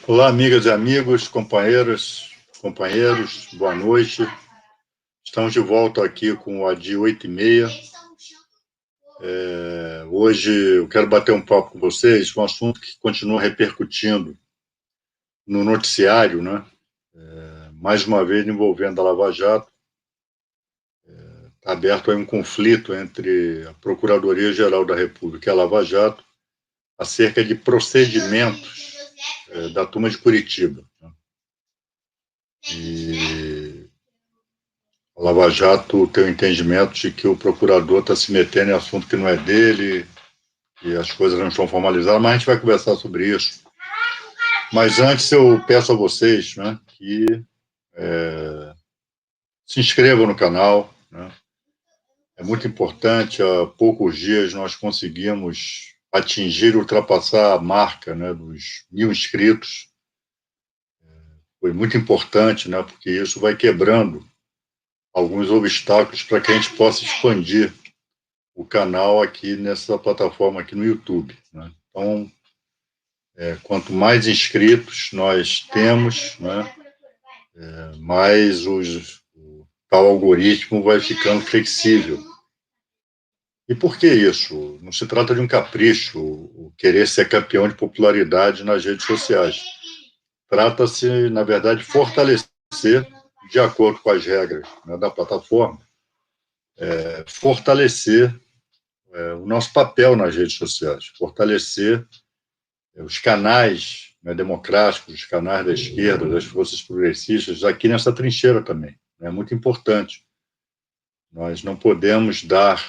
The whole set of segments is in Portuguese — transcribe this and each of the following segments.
Olá, amigas e amigos, companheiras, companheiros, boa noite. Estamos de volta aqui com o ADI 8h30. Hoje eu quero bater um papo com vocês, um assunto que continua repercutindo no noticiário, né? Mais uma vez envolvendo a Lava Jato. Está aberto aí um conflito entre a Procuradoria-Geral da República e a Lava Jato acerca de procedimentos da turma de Curitiba. E a Lava Jato tem o entendimento de que o procurador está se metendo em assunto que não é dele, que as coisas não estão formalizadas, mas a gente vai conversar sobre isso. Mas antes eu peço a vocês, né, que se inscrevam no canal, né? É muito importante. Há poucos dias nós conseguimos atingir e ultrapassar a marca, né, dos 1.000 inscritos. Foi muito importante, né, porque isso vai quebrando alguns obstáculos para que a gente possa expandir o canal aqui nessa plataforma aqui no YouTube, né? Então, quanto mais inscritos nós temos, né, mais o tal algoritmo vai ficando flexível. E por que isso? Não se trata de um capricho, o querer ser campeão de popularidade nas redes sociais. Trata-se, na verdade, de fortalecer, de acordo com as regras, né, da plataforma, fortalecer o nosso papel nas redes sociais, fortalecer os canais, né, democráticos, os canais da esquerda, das forças progressistas, aqui nessa trincheira também. É muito importante. Nós não podemos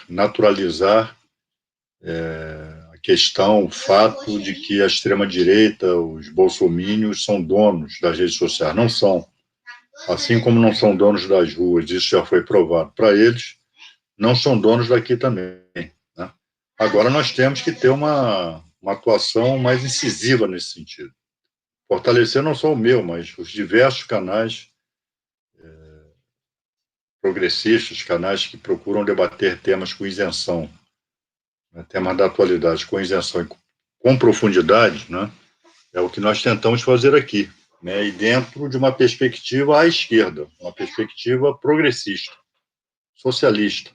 naturalizar a questão, o fato de que a extrema-direita, os bolsomínios, são donos das redes sociais. Não são. Assim como não são donos das ruas, isso já foi provado para eles, não são donos daqui também, né? Agora nós temos que ter uma atuação mais incisiva nesse sentido. Fortalecer não só o meu, mas os diversos canais progressistas, canais que procuram debater temas com isenção, né, temas da atualidade com isenção e com profundidade, né, é o que nós tentamos fazer aqui, né, e dentro de uma perspectiva à esquerda, uma perspectiva progressista, socialista.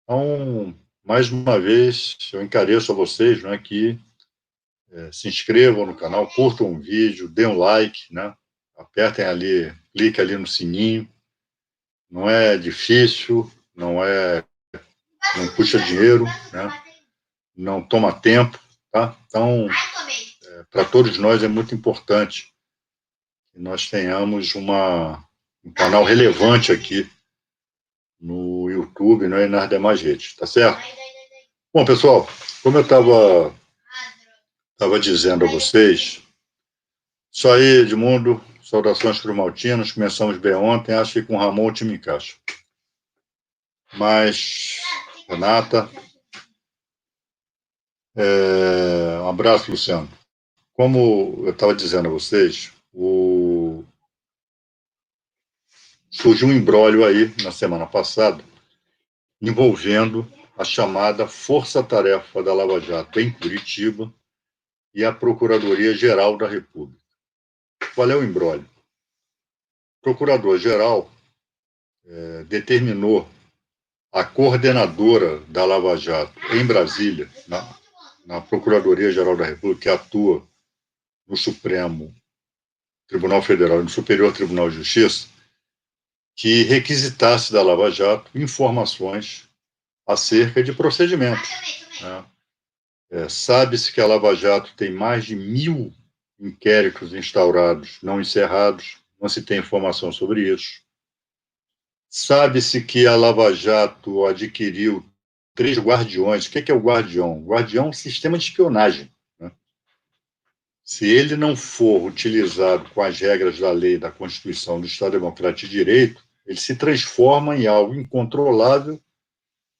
Então, mais uma vez, eu encareço a vocês, né, que se inscrevam no canal, curtam o vídeo, dêem um like, né, apertem ali, cliquem ali no sininho. Não é difícil, não custa dinheiro, né, não toma tempo, tá? Então, para todos nós é muito importante que nós tenhamos um canal relevante aqui no YouTube, né, e nas demais redes, tá certo? Bom, pessoal, como eu estava dizendo a vocês, isso aí, Edmundo, saudações cruzmaltinas, começamos bem ontem, acho que com o Ramon o time encaixa. Mas, Renata, um abraço, Luciano. Como eu estava dizendo a vocês, surgiu um imbróglio aí na semana passada envolvendo a chamada Força-Tarefa da Lava Jato em Curitiba e a Procuradoria-Geral da República. Qual é o imbróglio? O Procurador-Geral determinou a coordenadora da Lava Jato em Brasília, na Procuradoria-Geral da República, que atua no Supremo Tribunal Federal e no Superior Tribunal de Justiça, que requisitasse da Lava Jato informações acerca de procedimentos, né? Sabe-se que a Lava Jato tem mais de 1.000 inquéritos instaurados, não encerrados, não se tem informação sobre isso. Sabe-se que a Lava Jato adquiriu 3 guardiões. O que é o guardião? O guardião é um sistema de espionagem, né? Se ele não for utilizado com as regras da lei, da Constituição, do Estado Democrático de Direito, ele se transforma em algo incontrolável,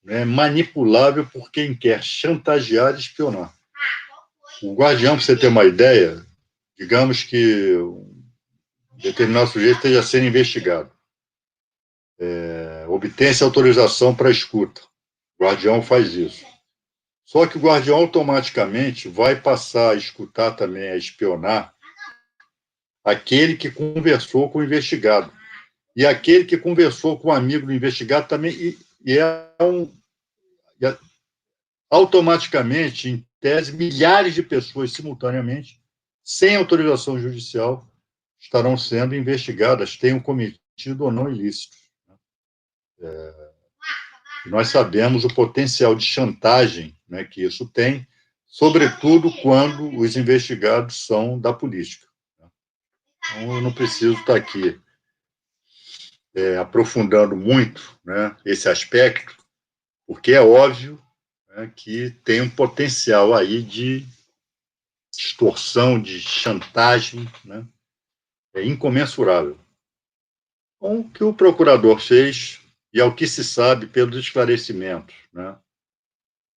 né, manipulável por quem quer chantagear e espionar. O guardião, para você ter uma ideia, digamos que um determinado sujeito esteja sendo investigado. Obtém-se autorização para escuta. O guardião faz isso. Só que o guardião automaticamente vai passar a escutar também, a espionar, aquele que conversou com o investigado. E aquele que conversou com o amigo do investigado também, automaticamente, em tese, milhares de pessoas simultaneamente, sem autorização judicial, estarão sendo investigadas, tenham cometido ou não ilícitos. Nós sabemos o potencial de chantagem, né, que isso tem, sobretudo quando os investigados são da política. Então, eu não preciso estar aqui aprofundando muito, né, esse aspecto, porque é óbvio, né, que tem um potencial aí de extorsão, de chantagem, né, incomensurável. Com o que o procurador fez, e ao que se sabe pelos esclarecimentos, né,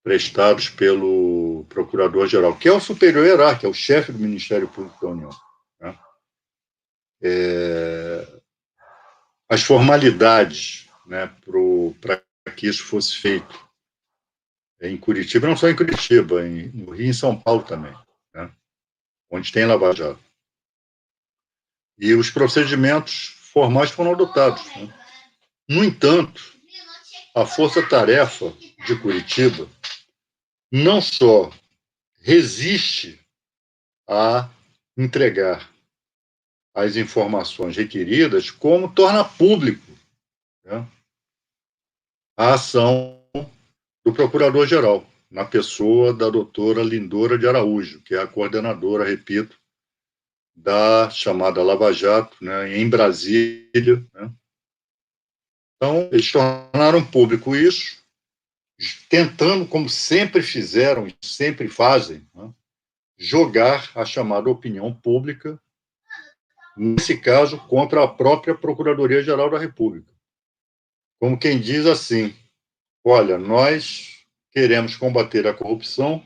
prestados pelo Procurador-Geral, que é o superior hierárquico, é o chefe do Ministério Público da União. Né? As formalidades, né, para que isso fosse feito em Curitiba, não só em Curitiba, no Rio e em São Paulo também, né, onde tem Lava Jato. E os procedimentos formais foram adotados. Né? No entanto, a Força-Tarefa de Curitiba não só resiste a entregar as informações requeridas, como torna público, né, a ação do Procurador-Geral, na pessoa da doutora Lindora de Araújo, que é a coordenadora, repito, da chamada Lava Jato, né, em Brasília. Né. Então, eles tornaram público isso, tentando, como sempre fizeram e sempre fazem, né, jogar a chamada opinião pública, nesse caso, contra a própria Procuradoria-Geral da República. Como quem diz assim: olha, nós queremos combater a corrupção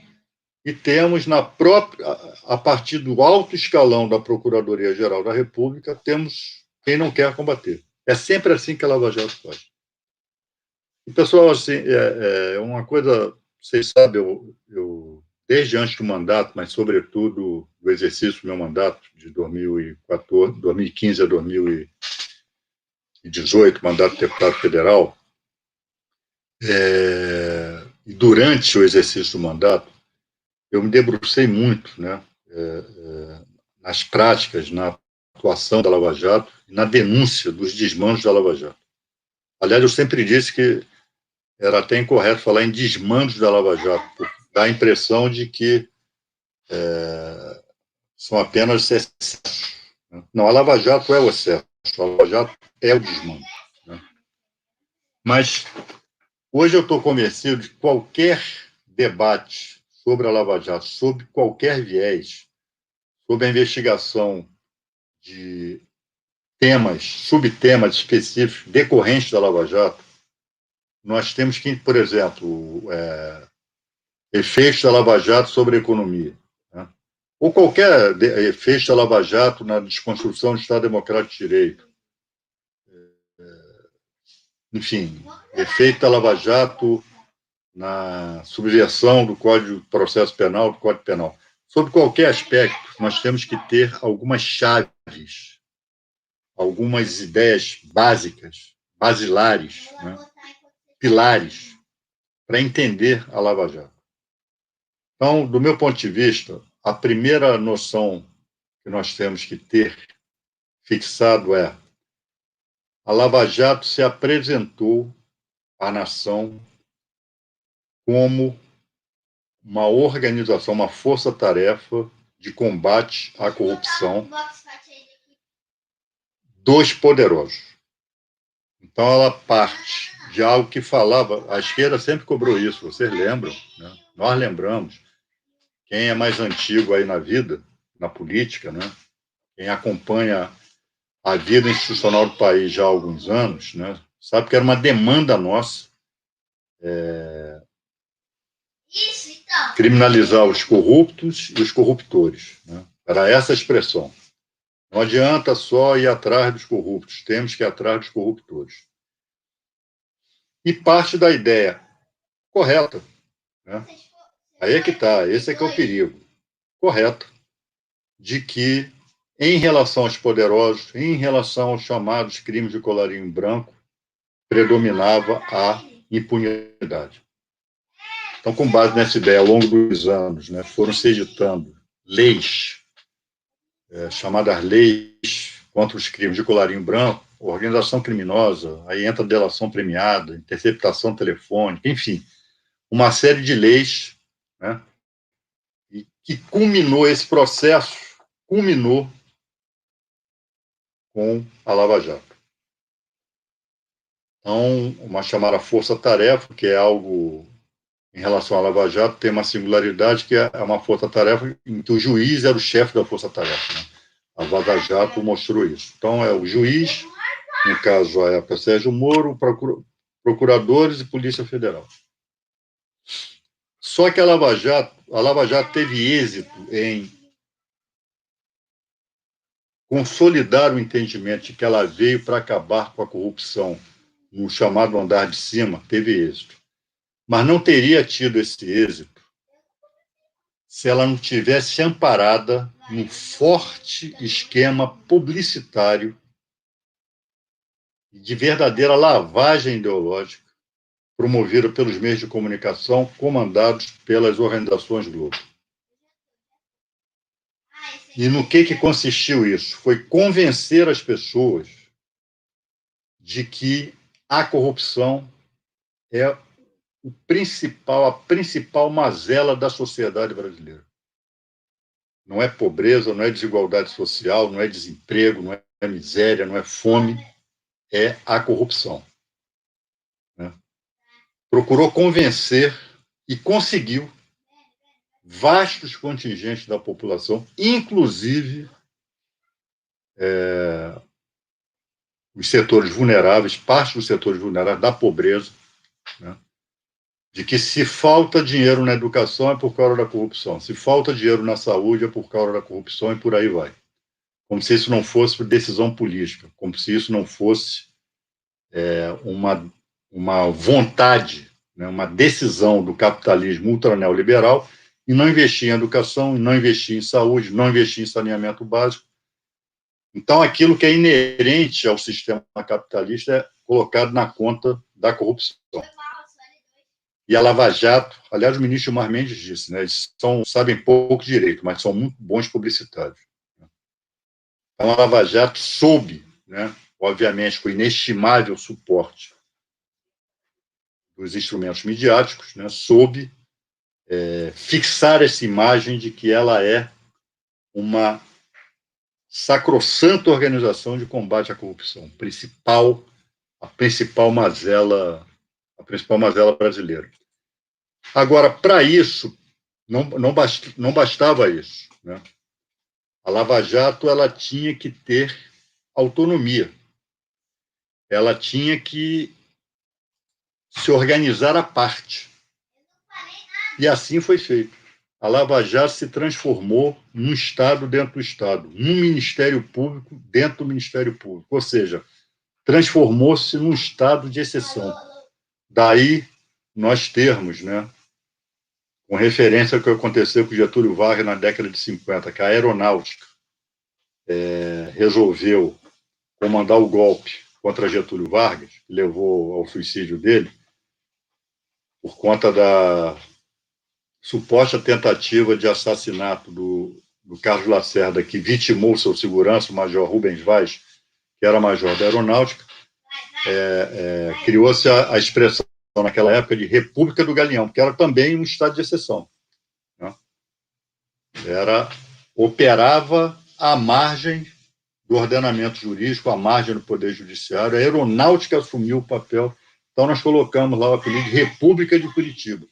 e temos a partir do alto escalão da Procuradoria-Geral da República, temos quem não quer combater. É sempre assim que a Lava Jato faz. E, pessoal, assim, uma coisa, vocês sabem, eu desde antes do mandato, mas sobretudo do exercício do meu mandato de 2015 a 2018, mandato de deputado federal, e durante o exercício do mandato, eu me debrucei muito, né, nas práticas, na atuação da Lava Jato, na denúncia dos desmandos da Lava Jato. Aliás, eu sempre disse que era até incorreto falar em desmandos da Lava Jato, porque dá a impressão de que são apenas excessos. Né? Não, a Lava Jato é o excesso, a Lava Jato é o desmando. Né? Mas hoje eu estou convencido de que qualquer debate sobre a Lava Jato, sobre qualquer viés, sobre a investigação de temas, subtemas específicos decorrentes da Lava Jato, nós temos que, por exemplo, efeitos da Lava Jato sobre a economia, né? Ou qualquer efeito da Lava Jato na desconstrução do Estado Democrático de Direito. Enfim, efeito da Lava Jato na subversão do Código de Processo Penal, do Código Penal. Sobre qualquer aspecto, nós temos que ter algumas chaves, algumas ideias básicas, basilares, né, pilares, para entender a Lava Jato. Então, do meu ponto de vista, a primeira noção que nós temos que ter fixado é: a Lava Jato se apresentou à nação como uma organização, uma força-tarefa de combate à corrupção dos poderosos. Então, ela parte de algo que falava, a esquerda sempre cobrou isso, vocês lembram, né? Nós lembramos. Quem é mais antigo aí na vida, na política, né? Quem acompanha a vida institucional do país já há alguns anos, né? Sabe que era uma demanda nossa criminalizar os corruptos e os corruptores. Né? Era essa a expressão. Não adianta só ir atrás dos corruptos, temos que ir atrás dos corruptores. E parte da ideia correta, né? Aí é que está, esse é que é o perigo, correto, de que em relação aos poderosos, em relação aos chamados crimes de colarinho branco, predominava a impunidade. Então, com base nessa ideia, ao longo dos anos, né, foram se editando leis, chamadas leis contra os crimes de colarinho branco, organização criminosa, aí entra delação premiada, interceptação telefônica, enfim, uma série de leis, né, e que culminou esse processo, culminou com a Lava Jato. Então, uma chamada força-tarefa, que é algo em relação à Lava Jato, tem uma singularidade que é uma força-tarefa em que o juiz era o chefe da força-tarefa. Né? A Lava Jato mostrou isso. Então, é o juiz, no caso, à época, Sérgio Moro, procuradores e Polícia Federal. Só que a Lava Jato teve êxito em consolidar o entendimento de que ela veio para acabar com a corrupção no chamado andar de cima, teve êxito. Mas não teria tido esse êxito se ela não tivesse amparada num forte esquema publicitário de verdadeira lavagem ideológica promovida pelos meios de comunicação comandados pelas organizações Globo. E no que consistiu isso? Foi convencer as pessoas de que a corrupção é a principal mazela da sociedade brasileira. Não é pobreza, não é desigualdade social, não é desemprego, não é miséria, não é fome, é a corrupção. Né? Procurou convencer e conseguiu vastos contingentes da população, inclusive os setores vulneráveis, parte dos setores vulneráveis da pobreza, né? De que se falta dinheiro na educação é por causa da corrupção, se falta dinheiro na saúde é por causa da corrupção e por aí vai. Como se isso não fosse decisão política, como se isso não fosse uma vontade, né, uma decisão do capitalismo ultraneoliberal e não investir em educação, não investir em saúde, não investir em saneamento básico. Então, aquilo que é inerente ao sistema capitalista é colocado na conta da corrupção. E a Lava Jato, aliás, o ministro Gilmar Mendes disse, né, eles sabem pouco direito, mas são muito bons publicitários. Então, a Lava Jato soube, né, obviamente, com o inestimável suporte dos instrumentos midiáticos, né, soube fixar essa imagem de que ela é uma sacrossanta organização de combate à corrupção, a principal mazela brasileira. Agora, para isso, não bastava isso, né? A Lava Jato ela tinha que ter autonomia, ela tinha que se organizar à parte. E assim foi feito. A Lava Jato se transformou num Estado dentro do Estado, num Ministério Público dentro do Ministério Público, ou seja, transformou-se num estado de exceção. Daí nós termos, né, com referência ao que aconteceu com Getúlio Vargas na década de 50, que a aeronáutica resolveu comandar o golpe contra Getúlio Vargas, que levou ao suicídio dele, por conta da suposta tentativa de assassinato do Carlos Lacerda, que vitimou seu segurança, o major Rubens Vaz, que era major da aeronáutica. Criou-se a expressão naquela época de República do Galeão, que era também um estado de exceção. Né? Operava à margem do ordenamento jurídico, à margem do Poder Judiciário. A aeronáutica assumiu o papel. Então, nós colocamos lá o apelido de República de Curitiba,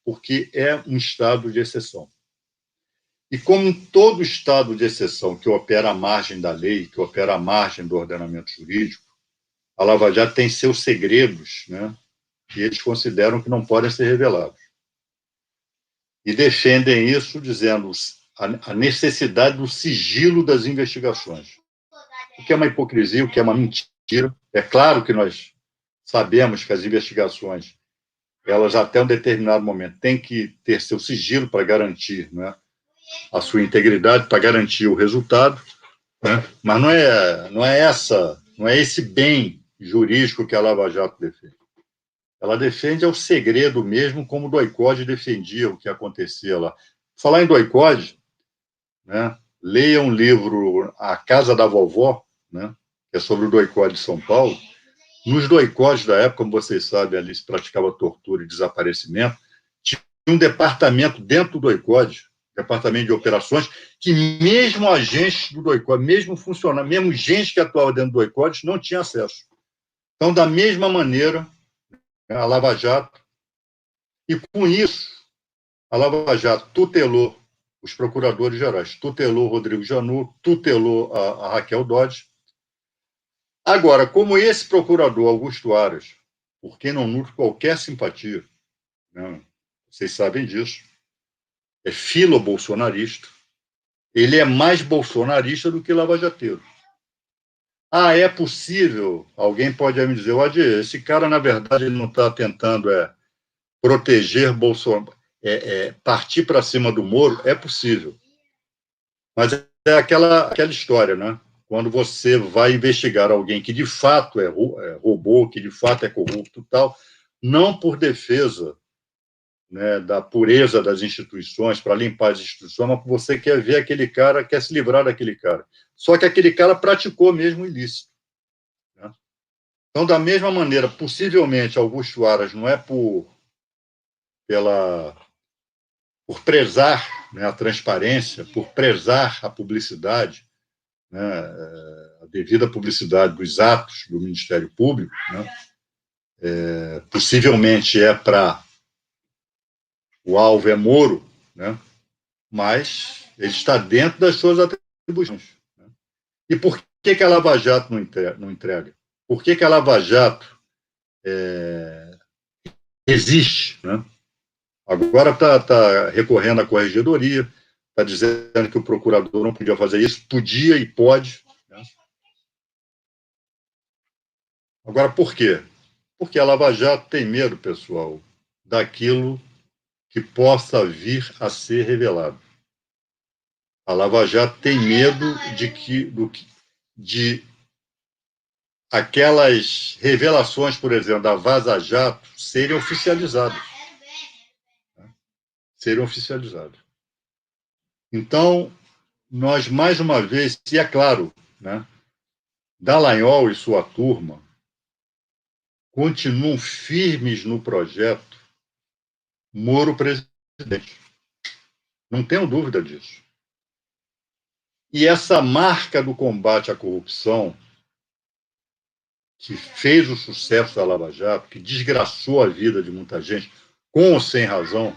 porque é um estado de exceção. E como todo estado de exceção que opera à margem da lei, que opera à margem do ordenamento jurídico, a Lava Jato tem seus segredos, né, que eles consideram que não podem ser revelados. E defendem isso dizendo a necessidade do sigilo das investigações. O que é uma hipocrisia, o que é uma mentira. É claro que nós sabemos que as investigações, elas até um determinado momento têm que ter seu sigilo para garantir, né, a sua integridade, para garantir o resultado, né? Mas não é esse bem jurídico que a Lava Jato defende. Ela defende o segredo mesmo, como o Doicode defendia o que acontecia lá. Falar em Doicode, né? Leia um livro, A Casa da Vovó, né? Que é sobre o Doicode de São Paulo. Nos doicodes da época, como vocês sabem, ali se praticava tortura e desaparecimento, tinha um departamento dentro do doicode, departamento de operações, que mesmo agentes do doicode, mesmo funcionários, mesmo gente que atuava dentro do doicode, não tinha acesso. Então, da mesma maneira, a Lava Jato, e com isso, a Lava Jato tutelou os procuradores gerais, tutelou Rodrigo Janot, tutelou a Raquel Dodge. Agora, como esse procurador, Augusto Aras, por quem não nutre qualquer simpatia, né, vocês sabem disso, é filo-bolsonarista, ele é mais bolsonarista do que lava-jateiro. Ah, é possível? Alguém pode me dizer, esse cara, na verdade, ele não está tentando proteger Bolsonaro, partir para cima do Moro? É possível. Mas é aquela história, né? Quando você vai investigar alguém que de fato roubou, que de fato é corrupto e tal, não por defesa, né, da pureza das instituições, para limpar as instituições, mas você quer ver aquele cara, quer se livrar daquele cara. Só que aquele cara praticou mesmo ilícito. Né? Então, da mesma maneira, possivelmente, Augusto Aras não é pela, por prezar, né, a transparência, por prezar a publicidade, né, a devida publicidade dos atos do Ministério Público, né, possivelmente o alvo é Moro, né, mas ele está dentro das suas atribuições. Né. E por que a Lava Jato não entrega? Por que a Lava Jato existe? Né? Agora está recorrendo à corregedoria, está dizendo que o procurador não podia fazer isso, podia e pode. Né? Agora, por quê? Porque a Lava Jato tem medo, pessoal, daquilo que possa vir a ser revelado. A Lava Jato tem medo de aquelas revelações, por exemplo, da Vaza Jato serem oficializadas. Serem oficializadas. Então, nós, mais uma vez, e é claro, né, Dallagnol e sua turma continuam firmes no projeto Moro presidente. Não tenho dúvida disso. E essa marca do combate à corrupção, que fez o sucesso da Lava Jato, que desgraçou a vida de muita gente, com ou sem razão,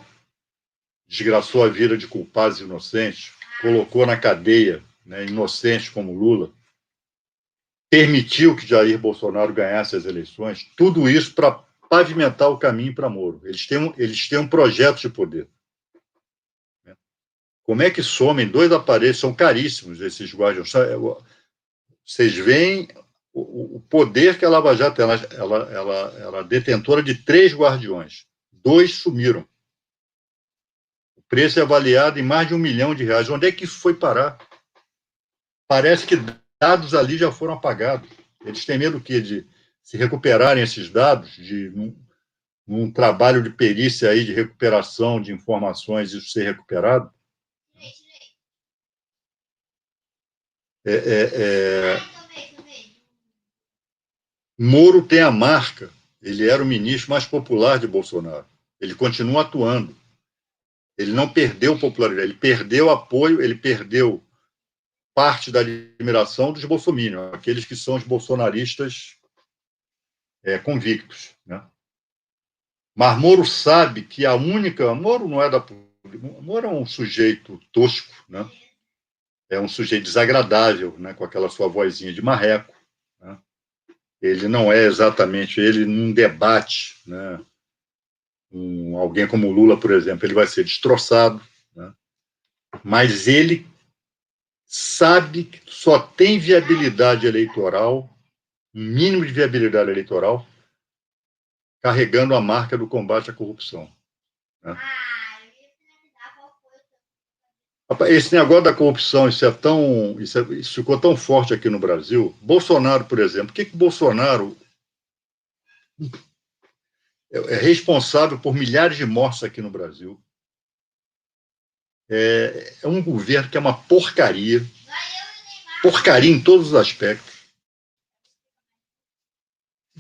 desgraçou a vida de culpados inocentes, colocou na cadeia, né, inocentes como Lula, permitiu que Jair Bolsonaro ganhasse as eleições, tudo isso para pavimentar o caminho para Moro. Eles têm um projeto de poder. Como é que somem dois aparelhos? São caríssimos esses guardiões. Vocês veem o poder que a Lava Jato tem. Ela é detentora de 3 guardiões. 2 sumiram. O preço é avaliado em mais de R$1 milhão. Onde é que isso foi parar? Parece que dados ali já foram apagados. Eles têm medo do quê? De se recuperarem esses dados, de num trabalho de perícia aí, de recuperação de informações, isso ser recuperado? Moro tem a marca, ele era o ministro mais popular de Bolsonaro. Ele continua atuando. Ele não perdeu popularidade, ele perdeu apoio, ele perdeu parte da admiração dos bolsominions, aqueles que são os bolsonaristas convictos. Né? Mas Moro sabe que a única... Moro não é da... Moro é um sujeito tosco, né? É um sujeito desagradável, né? Com aquela sua vozinha de marreco. Né? Ele não é exatamente... Ele, num debate, né? Alguém como Lula, por exemplo, ele vai ser destroçado, né? Mas ele sabe que só tem viabilidade eleitoral, um mínimo de viabilidade eleitoral, carregando a marca do combate à corrupção. Né? Esse negócio da corrupção, isso ficou tão forte aqui no Brasil. Bolsonaro, por exemplo, por que o Bolsonaro é responsável por milhares de mortes aqui no Brasil? É um governo que é uma porcaria em todos os aspectos.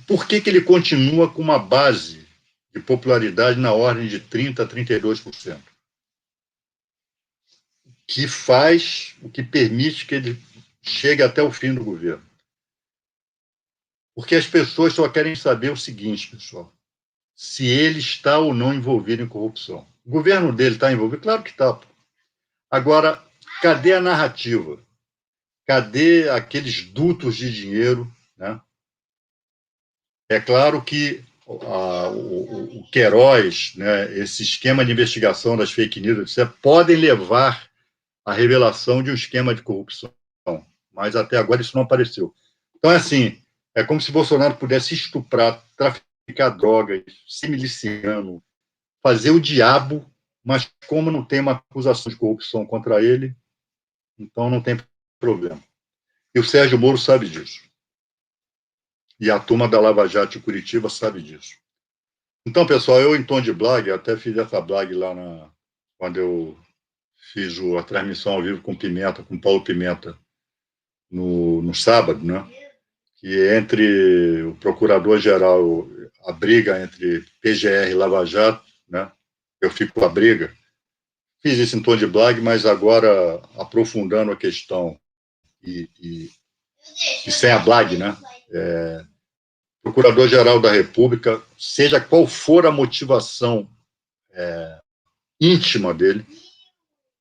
Por que ele continua com uma base de popularidade na ordem de 30% a 32%? O que permite que ele chegue até o fim do governo. Porque as pessoas só querem saber o seguinte, pessoal: se ele está ou não envolvido em corrupção. O governo dele está envolvido? Claro que está. Agora, cadê a narrativa? Cadê aqueles dutos de dinheiro, né? É claro que o Queiroz, né, esse esquema de investigação das fake news, podem levar à revelação de um esquema de corrupção, mas até agora isso não apareceu. Então, é assim, é como se Bolsonaro pudesse estuprar, traficar drogas, ser miliciano, fazer o diabo, mas como não tem uma acusação de corrupção contra ele, então não tem problema. E o Sérgio Moro sabe disso. E a turma da Lava Jato de Curitiba sabe disso. Então, pessoal, eu em tom de blog, até fiz essa blog lá quando eu fiz a transmissão ao vivo com Pimenta, com Paulo Pimenta, no sábado, né? Que entre o procurador-geral, a briga entre PGR e Lava Jato, né? Eu fico com a briga. Fiz isso em tom de blog, mas agora aprofundando a questão e sem a blog, né? Procurador-Geral da República, seja qual for a motivação íntima dele,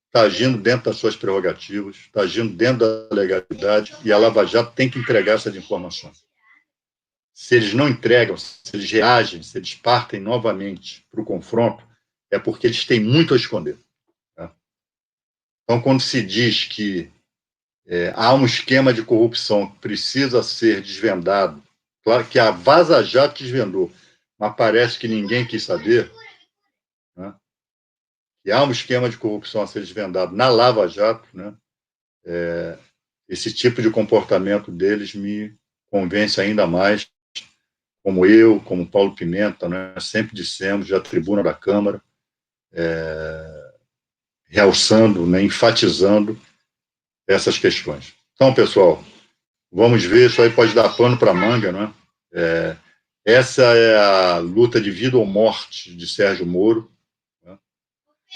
está agindo dentro das suas prerrogativas, está agindo dentro da legalidade, e a Lava Jato tem que entregar essas informações. Se eles não entregam, se eles reagem, se eles partem novamente para o confronto, é porque eles têm muito a esconder. Tá? Então, quando se diz que há um esquema de corrupção que precisa ser desvendado, claro que a Vaza Jato desvendou, mas parece que ninguém quis saber, né? E há um esquema de corrupção a ser desvendado na Lava Jato, né? Esse tipo de comportamento deles me convence ainda mais, como Paulo Pimenta, né? Sempre dissemos, da tribuna da Câmara, realçando, né? Enfatizando essas questões. Então, pessoal, vamos ver, isso aí pode dar pano para manga, né? Essa é a luta de vida ou morte de Sérgio Moro. Né?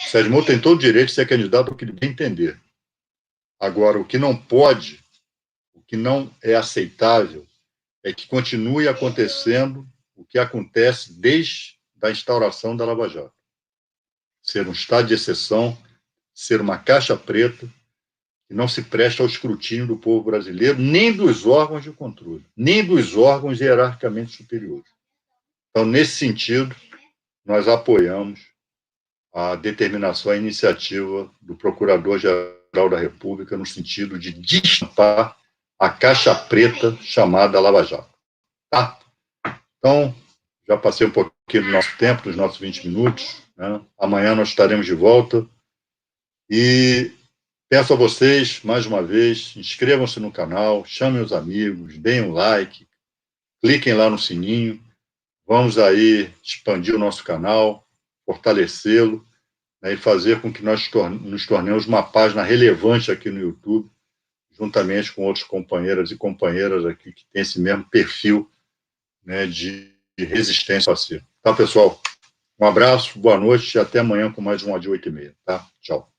Sérgio Moro tem todo o direito de ser candidato ao que ele bem entender. Agora, o que não pode, o que não é aceitável, é que continue acontecendo o que acontece desde a instauração da Lava Jato. Ser um estado de exceção, ser uma caixa preta, que não se presta ao escrutínio do povo brasileiro, nem dos órgãos de controle, nem dos órgãos hierarquicamente superiores. Então, nesse sentido, nós apoiamos a determinação, a iniciativa do Procurador-Geral da República no sentido de destampar a caixa preta chamada Lava Jato. Tá? Então, já passei um pouquinho do nosso tempo, dos nossos 20 minutos. Né? Amanhã nós estaremos de volta. E peço a vocês, mais uma vez, inscrevam-se no canal, chamem os amigos, deem um like, cliquem lá no sininho. Vamos aí expandir o nosso canal, fortalecê-lo, né, e fazer com que nós nos tornemos uma página relevante aqui no YouTube, juntamente com outros companheiras e companheiras aqui que têm esse mesmo perfil, né, de resistência ao racismo. Tá, pessoal? Um abraço, boa noite e até amanhã com mais um AD 8h30. Tá? Tchau.